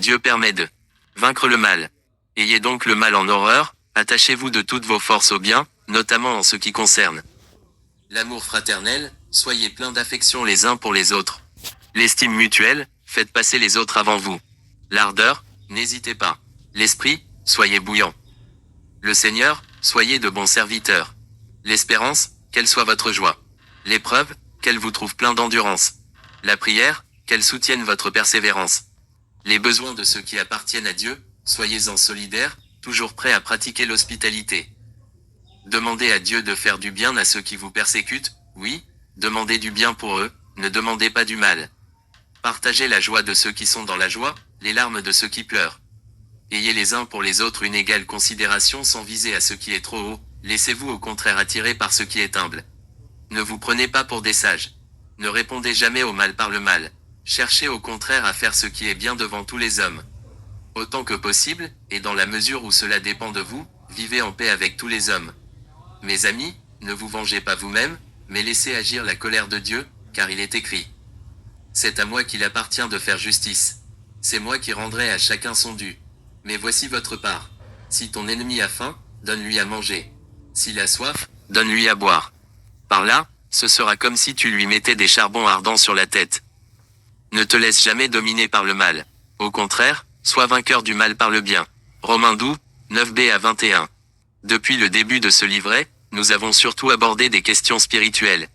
Dieu permet de vaincre le mal. Ayez donc le mal en horreur, attachez-vous de toutes vos forces au bien, notamment en ce qui concerne l'amour fraternel, soyez pleins d'affection les uns pour les autres. L'estime mutuelle, faites passer les autres avant vous. L'ardeur, n'hésitez pas. L'esprit, soyez bouillant. Le Seigneur, soyez de bons serviteurs. L'espérance, qu'elle soit votre joie. L'épreuve, qu'elle vous trouve plein d'endurance. La prière, qu'elle soutienne votre persévérance. Les besoins de ceux qui appartiennent à Dieu, soyez-en solidaires, toujours prêts à pratiquer l'hospitalité. Demandez à Dieu de faire du bien à ceux qui vous persécutent, oui, demandez du bien pour eux, ne demandez pas du mal. Partagez la joie de ceux qui sont dans la joie, les larmes de ceux qui pleurent. Ayez les uns pour les autres une égale considération sans viser à ce qui est trop haut, laissez-vous au contraire attirer par ce qui est humble. Ne vous prenez pas pour des sages. Ne répondez jamais au mal par le mal. Cherchez au contraire à faire ce qui est bien devant tous les hommes. Autant que possible, et dans la mesure où cela dépend de vous, vivez en paix avec tous les hommes. Mes amis, ne vous vengez pas vous-même, mais laissez agir la colère de Dieu, car il est écrit. C'est à moi qu'il appartient de faire justice. C'est moi qui rendrai à chacun son dû. Mais voici votre part. Si ton ennemi a faim, donne-lui à manger. S'il a soif, donne-lui à boire. Par là, ce sera comme si tu lui mettais des charbons ardents sur la tête. Ne te laisse jamais dominer par le mal. Au contraire, sois vainqueur du mal par le bien. Romains 12, 9b à 21. Depuis le début de ce livret, nous avons surtout abordé des questions spirituelles.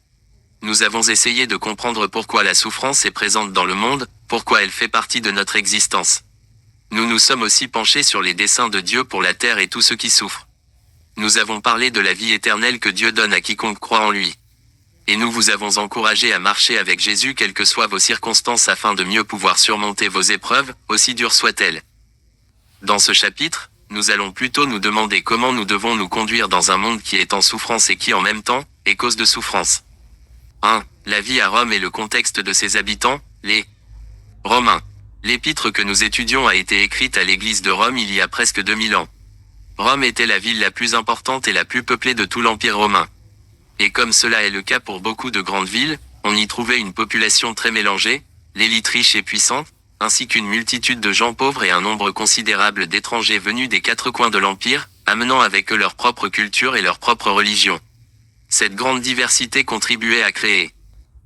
Nous avons essayé de comprendre pourquoi la souffrance est présente dans le monde, pourquoi elle fait partie de notre existence. Nous nous sommes aussi penchés sur les desseins de Dieu pour la terre et tous ceux qui souffrent. Nous avons parlé de la vie éternelle que Dieu donne à quiconque croit en lui. Et nous vous avons encouragé à marcher avec Jésus quelles que soient vos circonstances afin de mieux pouvoir surmonter vos épreuves, aussi dures soient-elles. Dans ce chapitre, nous allons plutôt nous demander comment nous devons nous conduire dans un monde qui est en souffrance et qui en même temps, est cause de souffrance. 1. La vie à Rome et le contexte de ses habitants, les Romains. L'épître que nous étudions a été écrite à l'église de Rome il y a presque 2000 ans. Rome était la ville la plus importante et la plus peuplée de tout l'Empire romain. Et comme cela est le cas pour beaucoup de grandes villes, on y trouvait une population très mélangée, l'élite riche et puissante, ainsi qu'une multitude de gens pauvres et un nombre considérable d'étrangers venus des quatre coins de l'Empire, amenant avec eux leur propre culture et leur propre religion. Cette grande diversité contribuait à créer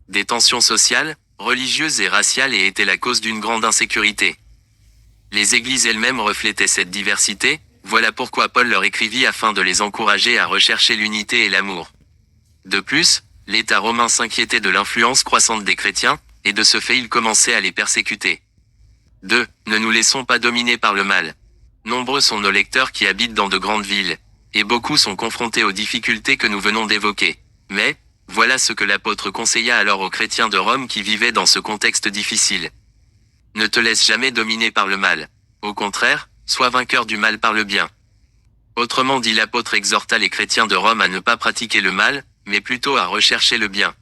des tensions sociales, religieuses et raciales et était la cause d'une grande insécurité. Les églises elles-mêmes reflétaient cette diversité, voilà pourquoi Paul leur écrivit afin de les encourager à rechercher l'unité et l'amour. De plus, l'État romain s'inquiétait de l'influence croissante des chrétiens, et de ce fait il commençait à les persécuter. 2. Ne nous laissons pas dominer par le mal. Nombreux sont nos lecteurs qui habitent dans de grandes villes, et beaucoup sont confrontés aux difficultés que nous venons d'évoquer. Mais, voilà ce que l'apôtre conseilla alors aux chrétiens de Rome qui vivaient dans ce contexte difficile. Ne te laisse jamais dominer par le mal. Au contraire, sois vainqueur du mal par le bien. Autrement dit, l'apôtre exhorta les chrétiens de Rome à ne pas pratiquer le mal, mais plutôt à rechercher le bien.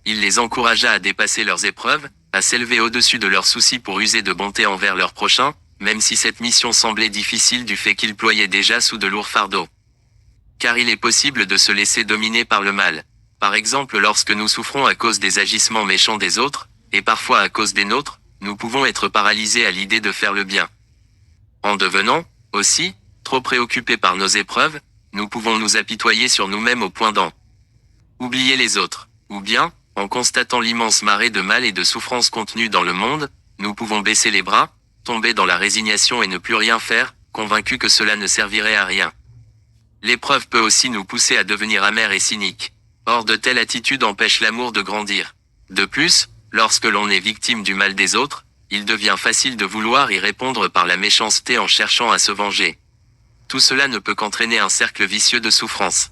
Il les encouragea à dépasser leurs épreuves, à s'élever au-dessus de leurs soucis pour user de bonté envers leurs prochains, même si cette mission semblait difficile du fait qu'ils ployaient déjà sous de lourds fardeaux. Car il est possible de se laisser dominer par le mal. Par exemple, lorsque nous souffrons à cause des agissements méchants des autres, et parfois à cause des nôtres, nous pouvons être paralysés à l'idée de faire le bien. En devenant, aussi, trop préoccupés par nos épreuves, nous pouvons nous apitoyer sur nous-mêmes au point d'en oublier les autres. Ou bien, en constatant l'immense marée de mal et de souffrance contenue dans le monde, nous pouvons baisser les bras, tomber dans la résignation et ne plus rien faire, convaincus que cela ne servirait à rien. L'épreuve peut aussi nous pousser à devenir amers et cyniques. Or de telles attitudes empêchent l'amour de grandir. De plus, lorsque l'on est victime du mal des autres, il devient facile de vouloir y répondre par la méchanceté en cherchant à se venger. Tout cela ne peut qu'entraîner un cercle vicieux de souffrance.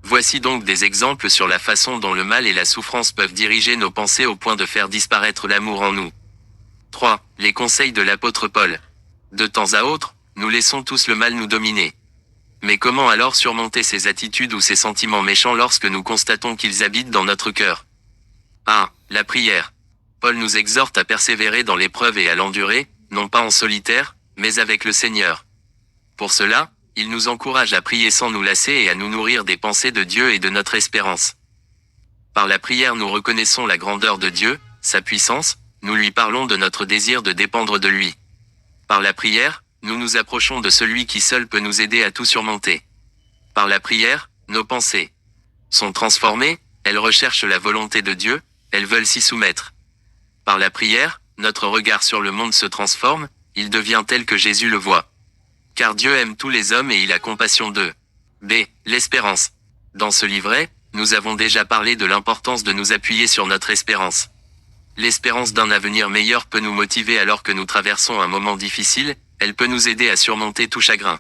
Voici donc des exemples sur la façon dont le mal et la souffrance peuvent diriger nos pensées au point de faire disparaître l'amour en nous. 3. Les conseils de l'apôtre Paul. De temps à autre, nous laissons tous le mal nous dominer. Mais comment alors surmonter ces attitudes ou ces sentiments méchants lorsque nous constatons qu'ils habitent dans notre cœur? 1. La prière. Paul nous exhorte à persévérer dans l'épreuve et à l'endurer, non pas en solitaire, mais avec le Seigneur. Pour cela, il nous encourage à prier sans nous lasser et à nous nourrir des pensées de Dieu et de notre espérance. Par la prière nous reconnaissons la grandeur de Dieu, sa puissance, nous lui parlons de notre désir de dépendre de lui. Par la prière, nous nous approchons de celui qui seul peut nous aider à tout surmonter. Par la prière, nos pensées sont transformées, elles recherchent la volonté de Dieu, elles veulent s'y soumettre. Par la prière, notre regard sur le monde se transforme, il devient tel que Jésus le voit. Car Dieu aime tous les hommes et il a compassion d'eux. B. L'espérance. Dans ce livret, nous avons déjà parlé de l'importance de nous appuyer sur notre espérance. L'espérance d'un avenir meilleur peut nous motiver alors que nous traversons un moment difficile, elle peut nous aider à surmonter tout chagrin.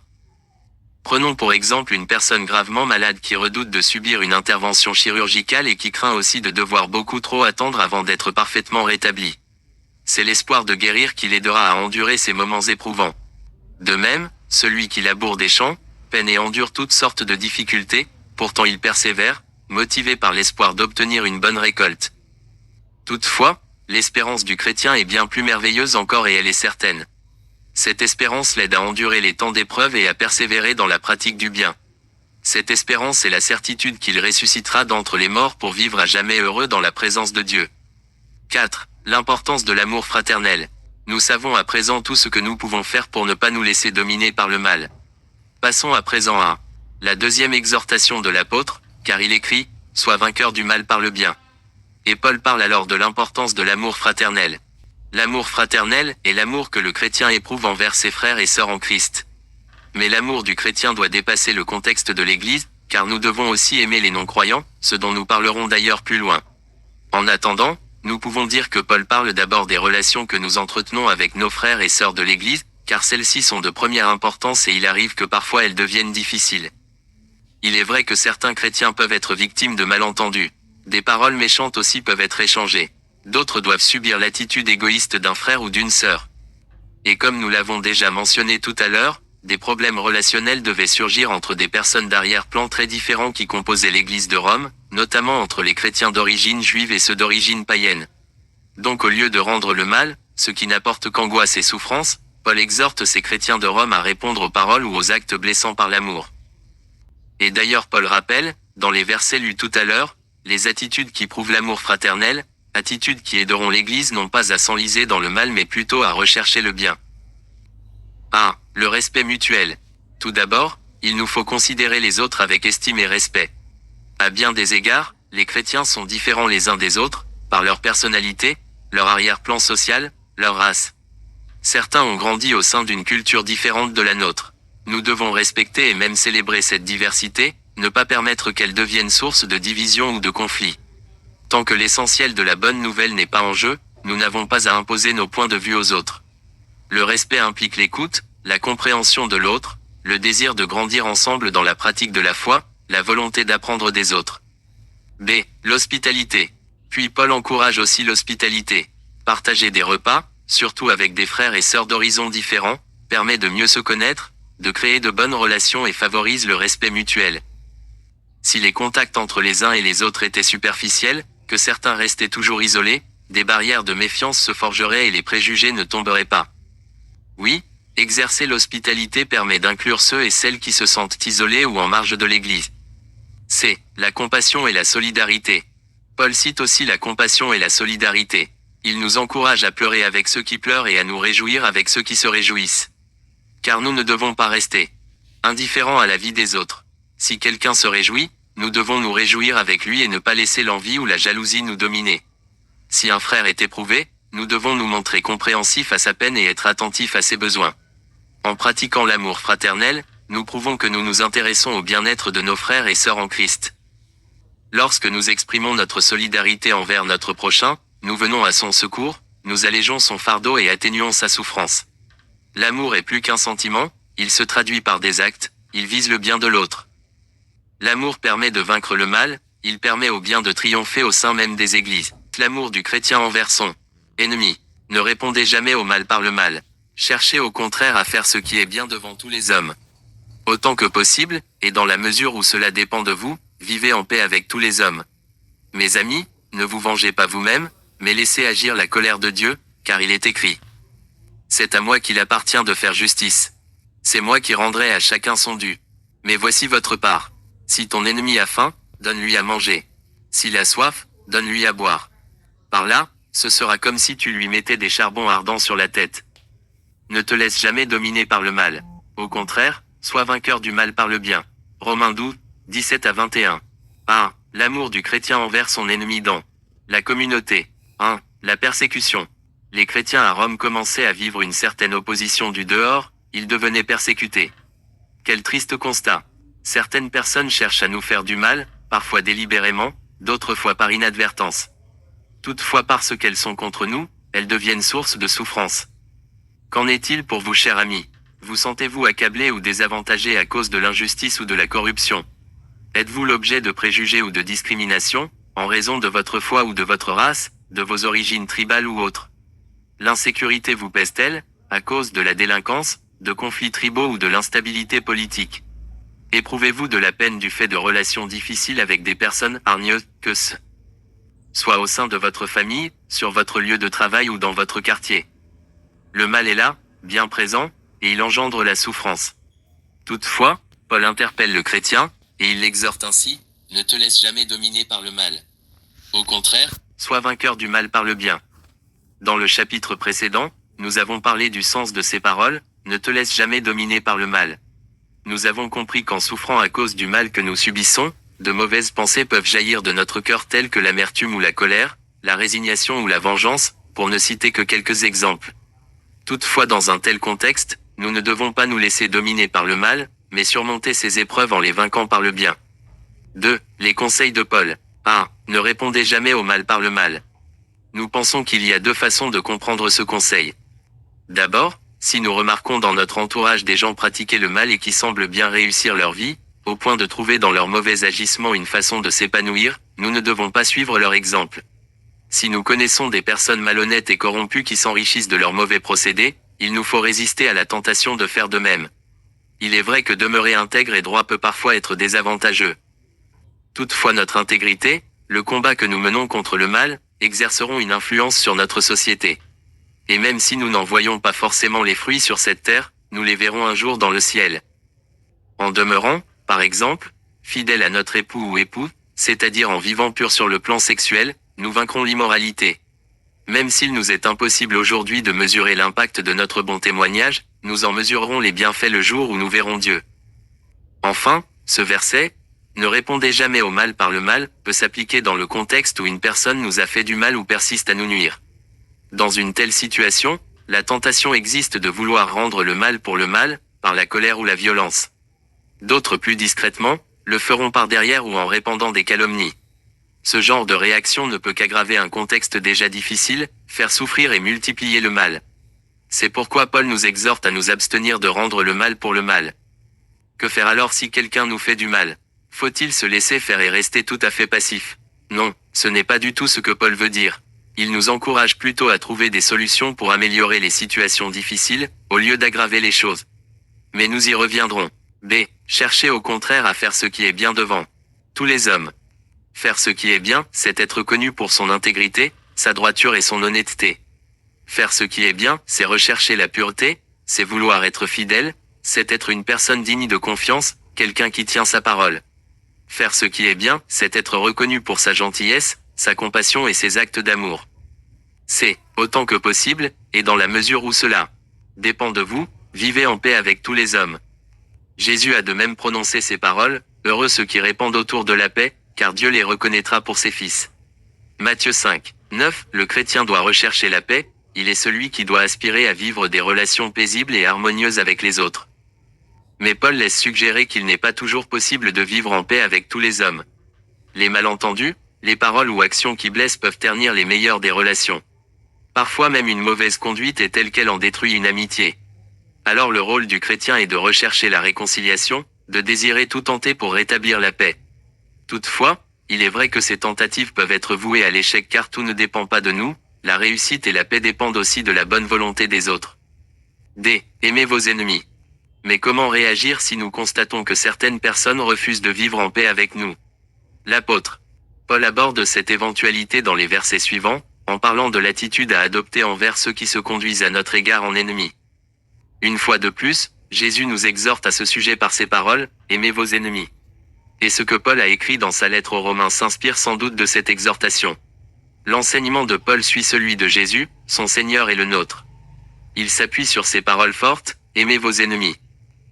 Prenons pour exemple une personne gravement malade qui redoute de subir une intervention chirurgicale et qui craint aussi de devoir beaucoup trop attendre avant d'être parfaitement rétabli. C'est l'espoir de guérir qui l'aidera à endurer ces moments éprouvants. De même, celui qui laboure des champs, peine et endure toutes sortes de difficultés, pourtant il persévère, motivé par l'espoir d'obtenir une bonne récolte. Toutefois, l'espérance du chrétien est bien plus merveilleuse encore et elle est certaine. Cette espérance l'aide à endurer les temps d'épreuve et à persévérer dans la pratique du bien. Cette espérance est la certitude qu'il ressuscitera d'entre les morts pour vivre à jamais heureux dans la présence de Dieu. 4. L'importance de l'amour fraternel. Nous savons à présent tout ce que nous pouvons faire pour ne pas nous laisser dominer par le mal. Passons à présent à la deuxième exhortation de l'apôtre, car il écrit « Sois vainqueur du mal par le bien ». Et Paul parle alors de l'importance de l'amour fraternel. L'amour fraternel est l'amour que le chrétien éprouve envers ses frères et sœurs en Christ. Mais l'amour du chrétien doit dépasser le contexte de l'Église, car nous devons aussi aimer les non-croyants, ce dont nous parlerons d'ailleurs plus loin. En attendant, nous pouvons dire que Paul parle d'abord des relations que nous entretenons avec nos frères et sœurs de l'Église, car celles-ci sont de première importance et il arrive que parfois elles deviennent difficiles. Il est vrai que certains chrétiens peuvent être victimes de malentendus. Des paroles méchantes aussi peuvent être échangées. D'autres doivent subir l'attitude égoïste d'un frère ou d'une sœur. Et comme nous l'avons déjà mentionné tout à l'heure, des problèmes relationnels devaient surgir entre des personnes d'arrière-plan très différents qui composaient l'Église de Rome, notamment entre les chrétiens d'origine juive et ceux d'origine païenne. Donc au lieu de rendre le mal, ce qui n'apporte qu'angoisse et souffrance, Paul exhorte ces chrétiens de Rome à répondre aux paroles ou aux actes blessants par l'amour. Et d'ailleurs Paul rappelle, dans les versets lus tout à l'heure, les attitudes qui prouvent l'amour fraternel, attitudes qui aideront l'Église non pas à s'enliser dans le mal mais plutôt à rechercher le bien. 1. Le respect mutuel. Tout d'abord, il nous faut considérer les autres avec estime et respect. À bien des égards, les chrétiens sont différents les uns des autres, par leur personnalité, leur arrière-plan social, leur race. Certains ont grandi au sein d'une culture différente de la nôtre. Nous devons respecter et même célébrer cette diversité, ne pas permettre qu'elle devienne source de division ou de conflit. Tant que l'essentiel de la bonne nouvelle n'est pas en jeu, nous n'avons pas à imposer nos points de vue aux autres. Le respect implique l'écoute, la compréhension de l'autre, le désir de grandir ensemble dans la pratique de la foi, la volonté d'apprendre des autres. B. L'hospitalité. Puis Paul encourage aussi l'hospitalité. Partager des repas, surtout avec des frères et sœurs d'horizons différents, permet de mieux se connaître, de créer de bonnes relations et favorise le respect mutuel. Si les contacts entre les uns et les autres étaient superficiels, que certains restaient toujours isolés, des barrières de méfiance se forgeraient et les préjugés ne tomberaient pas. Oui, exercer l'hospitalité permet d'inclure ceux et celles qui se sentent isolés ou en marge de l'Église. C. La compassion et la solidarité. Paul cite aussi la compassion et la solidarité. Il nous encourage à pleurer avec ceux qui pleurent et à nous réjouir avec ceux qui se réjouissent. Car nous ne devons pas rester indifférents à la vie des autres. Si quelqu'un se réjouit, nous devons nous réjouir avec lui et ne pas laisser l'envie ou la jalousie nous dominer. Si un frère est éprouvé, nous devons nous montrer compréhensifs à sa peine et être attentifs à ses besoins. En pratiquant l'amour fraternel, nous prouvons que nous nous intéressons au bien-être de nos frères et sœurs en Christ. Lorsque nous exprimons notre solidarité envers notre prochain, nous venons à son secours, nous allégeons son fardeau et atténuons sa souffrance. L'amour est plus qu'un sentiment, il se traduit par des actes, il vise le bien de l'autre. L'amour permet de vaincre le mal, il permet au bien de triompher au sein même des églises. L'amour du chrétien envers son ennemi. Ne répondez jamais au mal par le mal. Cherchez au contraire à faire ce qui est bien devant tous les hommes. Autant que possible, et dans la mesure où cela dépend de vous, vivez en paix avec tous les hommes. Mes amis, ne vous vengez pas vous-même, mais laissez agir la colère de Dieu, car il est écrit. C'est à moi qu'il appartient de faire justice. C'est moi qui rendrai à chacun son dû. Mais voici votre part. Si ton ennemi a faim, donne-lui à manger. S'il a soif, donne-lui à boire. Par là, ce sera comme si tu lui mettais des charbons ardents sur la tête. Ne te laisse jamais dominer par le mal. Au contraire, sois vainqueur du mal par le bien. Romains 12, 17 à 21. 1. L'amour du chrétien envers son ennemi dans la communauté. 1. La persécution. Les chrétiens à Rome commençaient à vivre une certaine opposition du dehors, ils devenaient persécutés. Quel triste constat. Certaines personnes cherchent à nous faire du mal, parfois délibérément, d'autres fois par inadvertance. Toutefois parce qu'elles sont contre nous, elles deviennent source de souffrance. Qu'en est-il pour vous, chers amis? Vous sentez-vous accablé ou désavantagé à cause de l'injustice ou de la corruption? Êtes-vous l'objet de préjugés ou de discrimination, en raison de votre foi ou de votre race, de vos origines tribales ou autres? L'insécurité vous pèse-t-elle, à cause de la délinquance, de conflits tribaux ou de l'instabilité politique? Éprouvez-vous de la peine du fait de relations difficiles avec des personnes hargneuses, soit au sein de votre famille, sur votre lieu de travail ou dans votre quartier? Le mal est là, bien présent, et il engendre la souffrance. Toutefois, Paul interpelle le chrétien, et il l'exhorte ainsi, ne te laisse jamais dominer par le mal. Au contraire, sois vainqueur du mal par le bien. Dans le chapitre précédent, nous avons parlé du sens de ces paroles, ne te laisse jamais dominer par le mal. Nous avons compris qu'en souffrant à cause du mal que nous subissons, de mauvaises pensées peuvent jaillir de notre cœur telles que l'amertume ou la colère, la résignation ou la vengeance, pour ne citer que quelques exemples. Toutefois, dans un tel contexte, nous ne devons pas nous laisser dominer par le mal, mais surmonter ces épreuves en les vainquant par le bien. 2. Les conseils de Paul. 1. Ne répondez jamais au mal par le mal. Nous pensons qu'il y a deux façons de comprendre ce conseil. D'abord, si nous remarquons dans notre entourage des gens pratiquer le mal et qui semblent bien réussir leur vie, au point de trouver dans leur mauvais agissement une façon de s'épanouir, nous ne devons pas suivre leur exemple. Si nous connaissons des personnes malhonnêtes et corrompues qui s'enrichissent de leurs mauvais procédés, il nous faut résister à la tentation de faire de même. Il est vrai que demeurer intègre et droit peut parfois être désavantageux. Toutefois, notre intégrité, le combat que nous menons contre le mal, exerceront une influence sur notre société. Et même si nous n'en voyons pas forcément les fruits sur cette terre, nous les verrons un jour dans le ciel. En demeurant, par exemple, fidèles à notre époux ou époux, c'est-à-dire en vivant pur sur le plan sexuel, nous vaincrons l'immoralité. Même s'il nous est impossible aujourd'hui de mesurer l'impact de notre bon témoignage, nous en mesurerons les bienfaits le jour où nous verrons Dieu. Enfin, ce verset, ne répondez jamais au mal par le mal, peut s'appliquer dans le contexte où une personne nous a fait du mal ou persiste à nous nuire. Dans une telle situation, la tentation existe de vouloir rendre le mal pour le mal, par la colère ou la violence. D'autres plus discrètement, le feront par derrière ou en répandant des calomnies. Ce genre de réaction ne peut qu'aggraver un contexte déjà difficile, faire souffrir et multiplier le mal. C'est pourquoi Paul nous exhorte à nous abstenir de rendre le mal pour le mal. Que faire alors si quelqu'un nous fait du mal? Faut-il se laisser faire et rester tout à fait passif? Non, ce n'est pas du tout ce que Paul veut dire. Il nous encourage plutôt à trouver des solutions pour améliorer les situations difficiles, au lieu d'aggraver les choses. Mais nous y reviendrons. B. Cherchez au contraire à faire ce qui est bien devant tous les hommes. Faire ce qui est bien, c'est être connu pour son intégrité, sa droiture et son honnêteté. Faire ce qui est bien, c'est rechercher la pureté, c'est vouloir être fidèle, c'est être une personne digne de confiance, quelqu'un qui tient sa parole. Faire ce qui est bien, c'est être reconnu pour sa gentillesse, sa compassion et ses actes d'amour. C'est, autant que possible, et dans la mesure où cela dépend de vous, vivez en paix avec tous les hommes. Jésus a de même prononcé ces paroles, heureux ceux qui répandent autour de la paix, car Dieu les reconnaîtra pour ses fils. Matthieu 5, 9, le chrétien doit rechercher la paix, il est celui qui doit aspirer à vivre des relations paisibles et harmonieuses avec les autres. Mais Paul laisse suggérer qu'il n'est pas toujours possible de vivre en paix avec tous les hommes. Les malentendus, les paroles ou actions qui blessent peuvent ternir les meilleures des relations. Parfois même une mauvaise conduite est telle qu'elle en détruit une amitié. Alors le rôle du chrétien est de rechercher la réconciliation, de désirer tout tenter pour rétablir la paix. Toutefois, il est vrai que ces tentatives peuvent être vouées à l'échec car tout ne dépend pas de nous, la réussite et la paix dépendent aussi de la bonne volonté des autres. D. Aimez vos ennemis. Mais comment réagir si nous constatons que certaines personnes refusent de vivre en paix avec nous? L'apôtre Paul aborde cette éventualité dans les versets suivants, en parlant de l'attitude à adopter envers ceux qui se conduisent à notre égard en ennemis. Une fois de plus, Jésus nous exhorte à ce sujet par ces paroles, « Aimez vos ennemis ». Et ce que Paul a écrit dans sa lettre aux Romains s'inspire sans doute de cette exhortation. L'enseignement de Paul suit celui de Jésus, son Seigneur et le nôtre. Il s'appuie sur ces paroles fortes, aimez vos ennemis.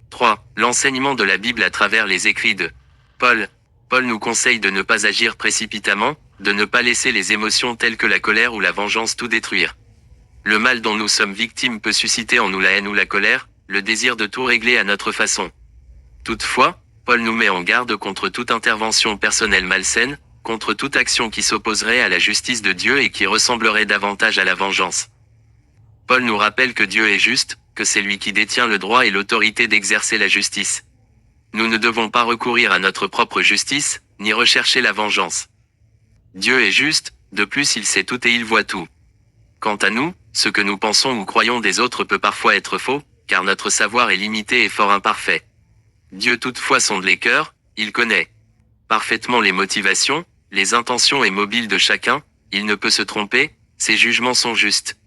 3. L'enseignement de la Bible à travers les écrits de Paul. Paul nous conseille de ne pas agir précipitamment, de ne pas laisser les émotions telles que la colère ou la vengeance tout détruire. Le mal dont nous sommes victimes peut susciter en nous la haine ou la colère, le désir de tout régler à notre façon. Toutefois, Paul nous met en garde contre toute intervention personnelle malsaine, contre toute action qui s'opposerait à la justice de Dieu et qui ressemblerait davantage à la vengeance. Paul nous rappelle que Dieu est juste, que c'est lui qui détient le droit et l'autorité d'exercer la justice. Nous ne devons pas recourir à notre propre justice, ni rechercher la vengeance. Dieu est juste, de plus il sait tout et il voit tout. Quant à nous, ce que nous pensons ou croyons des autres peut parfois être faux, car notre savoir est limité et fort imparfait. Dieu toutefois sonde les cœurs, il connaît parfaitement les motivations, les intentions et mobiles de chacun, il ne peut se tromper, ses jugements sont justes.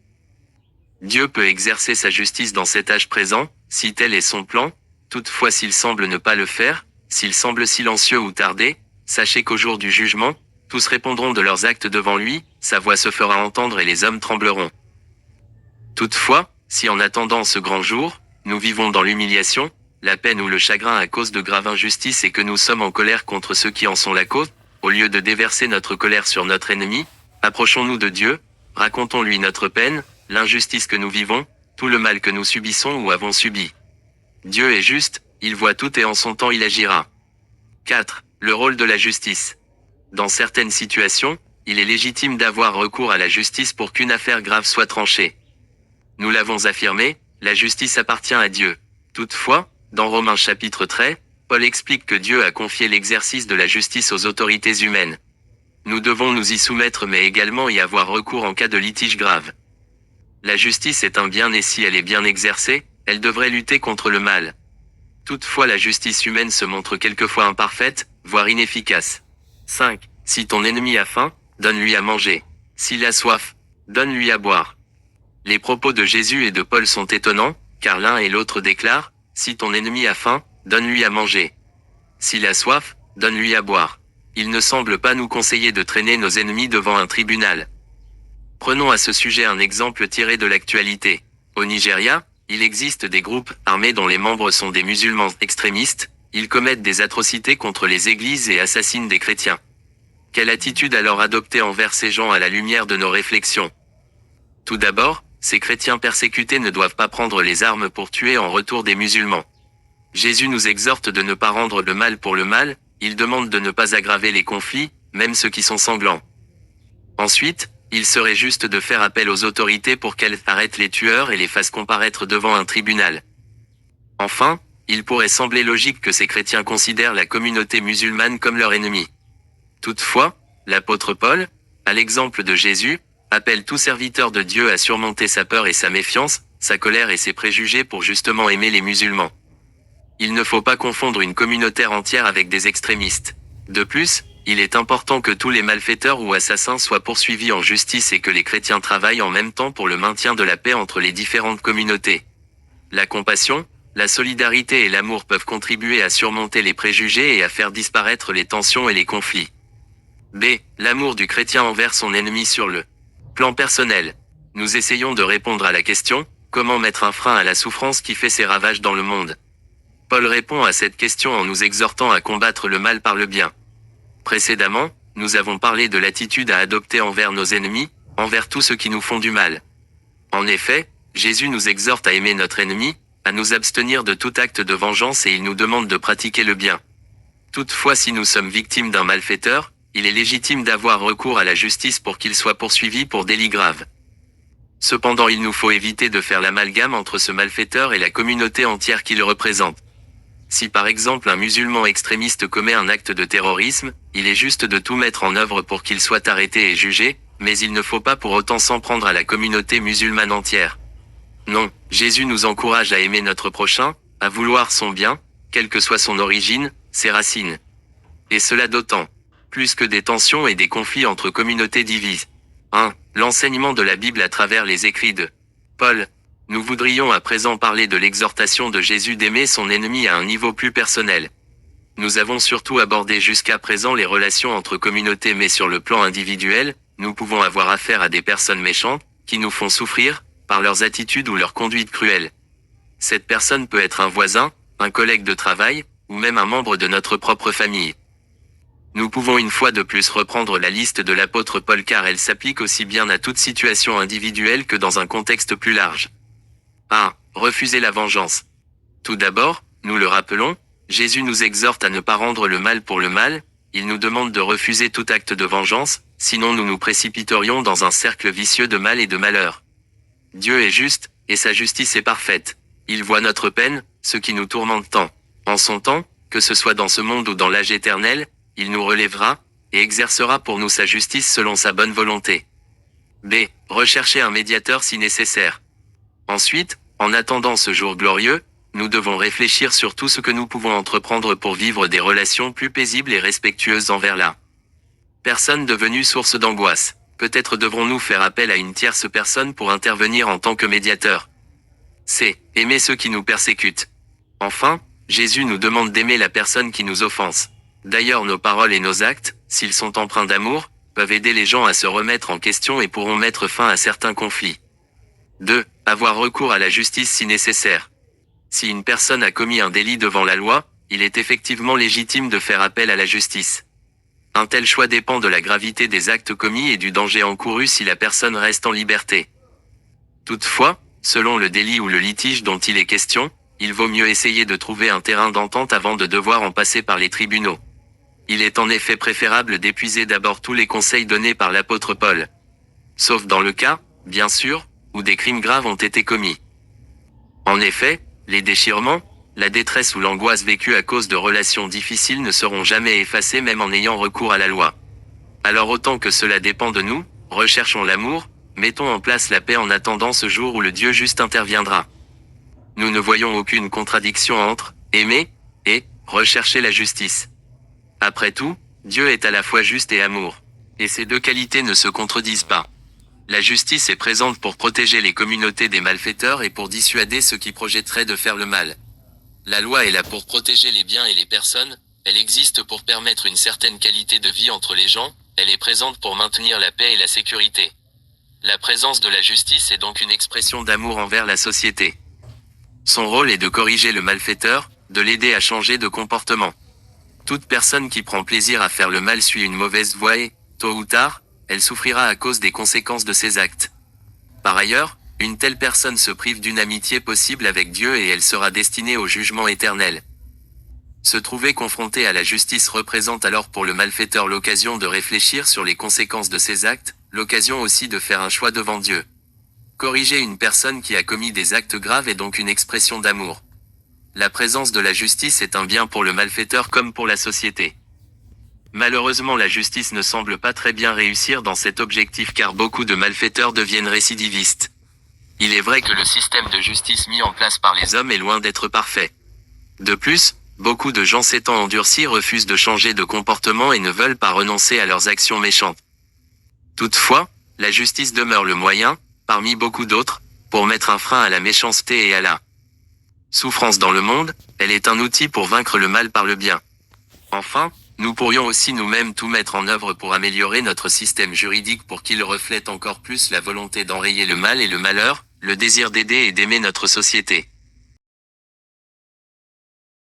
Dieu peut exercer sa justice dans cet âge présent, si tel est son plan, toutefois s'il semble ne pas le faire, s'il semble silencieux ou tardé, sachez qu'au jour du jugement, tous répondront de leurs actes devant lui, sa voix se fera entendre et les hommes trembleront. Toutefois, si en attendant ce grand jour, nous vivons dans l'humiliation, la peine ou le chagrin à cause de graves injustices et que nous sommes en colère contre ceux qui en sont la cause, au lieu de déverser notre colère sur notre ennemi, approchons-nous de Dieu, racontons-lui notre peine, l'injustice que nous vivons, tout le mal que nous subissons ou avons subi. Dieu est juste, il voit tout et en son temps il agira. 4. Le rôle de la justice. Dans certaines situations, il est légitime d'avoir recours à la justice pour qu'une affaire grave soit tranchée. Nous l'avons affirmé, la justice appartient à Dieu. Toutefois, dans Romains chapitre 13, Paul explique que Dieu a confié l'exercice de la justice aux autorités humaines. Nous devons nous y soumettre mais également y avoir recours en cas de litige grave. La justice est un bien et si elle est bien exercée, elle devrait lutter contre le mal. Toutefois la justice humaine se montre quelquefois imparfaite, voire inefficace. 5. Si ton ennemi a faim, donne-lui à manger. S'il a soif, donne-lui à boire. Les propos de Jésus et de Paul sont étonnants, car l'un et l'autre déclarent, si ton ennemi a faim, donne-lui à manger. S'il a soif, donne-lui à boire. Il ne semble pas nous conseiller de traîner nos ennemis devant un tribunal. Prenons à ce sujet un exemple tiré de l'actualité. Au Nigeria, il existe des groupes armés dont les membres sont des musulmans extrémistes, ils commettent des atrocités contre les églises et assassinent des chrétiens. Quelle attitude alors adopter envers ces gens à la lumière de nos réflexions? Tout d'abord, ces chrétiens persécutés ne doivent pas prendre les armes pour tuer en retour des musulmans. Jésus nous exhorte de ne pas rendre le mal pour le mal, il demande de ne pas aggraver les conflits, même ceux qui sont sanglants. Ensuite, il serait juste de faire appel aux autorités pour qu'elles arrêtent les tueurs et les fassent comparaître devant un tribunal. Enfin, il pourrait sembler logique que ces chrétiens considèrent la communauté musulmane comme leur ennemi. Toutefois, l'apôtre Paul, à l'exemple de Jésus, appelle tout serviteur de Dieu à surmonter sa peur et sa méfiance, sa colère et ses préjugés pour justement aimer les musulmans. Il ne faut pas confondre une communauté entière avec des extrémistes. De plus, il est important que tous les malfaiteurs ou assassins soient poursuivis en justice et que les chrétiens travaillent en même temps pour le maintien de la paix entre les différentes communautés. La compassion, la solidarité et l'amour peuvent contribuer à surmonter les préjugés et à faire disparaître les tensions et les conflits. B. L'amour du chrétien envers son ennemi sur le plan personnel. Nous essayons de répondre à la question, comment mettre un frein à la souffrance qui fait ses ravages dans le monde? Paul répond à cette question en nous exhortant à combattre le mal par le bien. Précédemment, nous avons parlé de l'attitude à adopter envers nos ennemis, envers tous ceux qui nous font du mal. En effet, Jésus nous exhorte à aimer notre ennemi, à nous abstenir de tout acte de vengeance et il nous demande de pratiquer le bien. Toutefois, si nous sommes victimes d'un malfaiteur, il est légitime d'avoir recours à la justice pour qu'il soit poursuivi pour délit grave. Cependant, il nous faut éviter de faire l'amalgame entre ce malfaiteur et la communauté entière qu'il représente. Si par exemple un musulman extrémiste commet un acte de terrorisme, il est juste de tout mettre en œuvre pour qu'il soit arrêté et jugé, mais il ne faut pas pour autant s'en prendre à la communauté musulmane entière. Non, Jésus nous encourage à aimer notre prochain, à vouloir son bien, quelle que soit son origine, ses racines. Et cela d'autant plus que des tensions et des conflits entre communautés divisent. 1. L'enseignement de la Bible à travers les écrits de Paul. Nous voudrions à présent parler de l'exhortation de Jésus d'aimer son ennemi à un niveau plus personnel. Nous avons surtout abordé jusqu'à présent les relations entre communautés mais sur le plan individuel, nous pouvons avoir affaire à des personnes méchantes, qui nous font souffrir, par leurs attitudes ou leur conduite cruelle. Cette personne peut être un voisin, un collègue de travail, ou même un membre de notre propre famille. Nous pouvons une fois de plus reprendre la liste de l'apôtre Paul car elle s'applique aussi bien à toute situation individuelle que dans un contexte plus large. 1. Refuser la vengeance. Tout d'abord, nous le rappelons, Jésus nous exhorte à ne pas rendre le mal pour le mal, il nous demande de refuser tout acte de vengeance, sinon nous nous précipiterions dans un cercle vicieux de mal et de malheur. Dieu est juste, et sa justice est parfaite. Il voit notre peine, ce qui nous tourmente tant. En son temps, que ce soit dans ce monde ou dans l'âge éternel, il nous relèvera, et exercera pour nous sa justice selon sa bonne volonté. B. Rechercher un médiateur si nécessaire. Ensuite, en attendant ce jour glorieux, nous devons réfléchir sur tout ce que nous pouvons entreprendre pour vivre des relations plus paisibles et respectueuses envers la personne devenue source d'angoisse. Peut-être devrons-nous faire appel à une tierce personne pour intervenir en tant que médiateur. C. Aimer ceux qui nous persécutent. Enfin, Jésus nous demande d'aimer la personne qui nous offense. D'ailleurs, nos paroles et nos actes, s'ils sont empreints d'amour, peuvent aider les gens à se remettre en question et pourront mettre fin à certains conflits. 2. Avoir recours à la justice si nécessaire. Si une personne a commis un délit devant la loi, il est effectivement légitime de faire appel à la justice. Un tel choix dépend de la gravité des actes commis et du danger encouru si la personne reste en liberté. Toutefois, selon le délit ou le litige dont il est question, il vaut mieux essayer de trouver un terrain d'entente avant de devoir en passer par les tribunaux. Il est en effet préférable d'épuiser d'abord tous les conseils donnés par l'apôtre Paul. Sauf dans le cas, bien sûr, où des crimes graves ont été commis. En effet, les déchirements, la détresse ou l'angoisse vécue à cause de relations difficiles ne seront jamais effacés même en ayant recours à la loi. Alors autant que cela dépend de nous, recherchons l'amour, mettons en place la paix en attendant ce jour où le Dieu juste interviendra. Nous ne voyons aucune contradiction entre aimer et rechercher la justice. Après tout, Dieu est à la fois juste et amour. Et ces deux qualités ne se contredisent pas. La justice est présente pour protéger les communautés des malfaiteurs et pour dissuader ceux qui projetteraient de faire le mal. La loi est là pour protéger les biens et les personnes, elle existe pour permettre une certaine qualité de vie entre les gens, elle est présente pour maintenir la paix et la sécurité. La présence de la justice est donc une expression d'amour envers la société. Son rôle est de corriger le malfaiteur, de l'aider à changer de comportement. Toute personne qui prend plaisir à faire le mal suit une mauvaise voie et, tôt ou tard, elle souffrira à cause des conséquences de ses actes. Par ailleurs, une telle personne se prive d'une amitié possible avec Dieu et elle sera destinée au jugement éternel. Se trouver confronté à la justice représente alors pour le malfaiteur l'occasion de réfléchir sur les conséquences de ses actes, l'occasion aussi de faire un choix devant Dieu. Corriger une personne qui a commis des actes graves est donc une expression d'amour. La présence de la justice est un bien pour le malfaiteur comme pour la société. Malheureusement, la justice ne semble pas très bien réussir dans cet objectif car beaucoup de malfaiteurs deviennent récidivistes. Il est vrai que le système de justice mis en place par les hommes est loin d'être parfait. De plus, beaucoup de gens s'étant endurcis refusent de changer de comportement et ne veulent pas renoncer à leurs actions méchantes. Toutefois, la justice demeure le moyen, parmi beaucoup d'autres, pour mettre un frein à la méchanceté et à la souffrance dans le monde, elle est un outil pour vaincre le mal par le bien. Enfin, nous pourrions aussi nous-mêmes tout mettre en œuvre pour améliorer notre système juridique pour qu'il reflète encore plus la volonté d'enrayer le mal et le malheur, le désir d'aider et d'aimer notre société.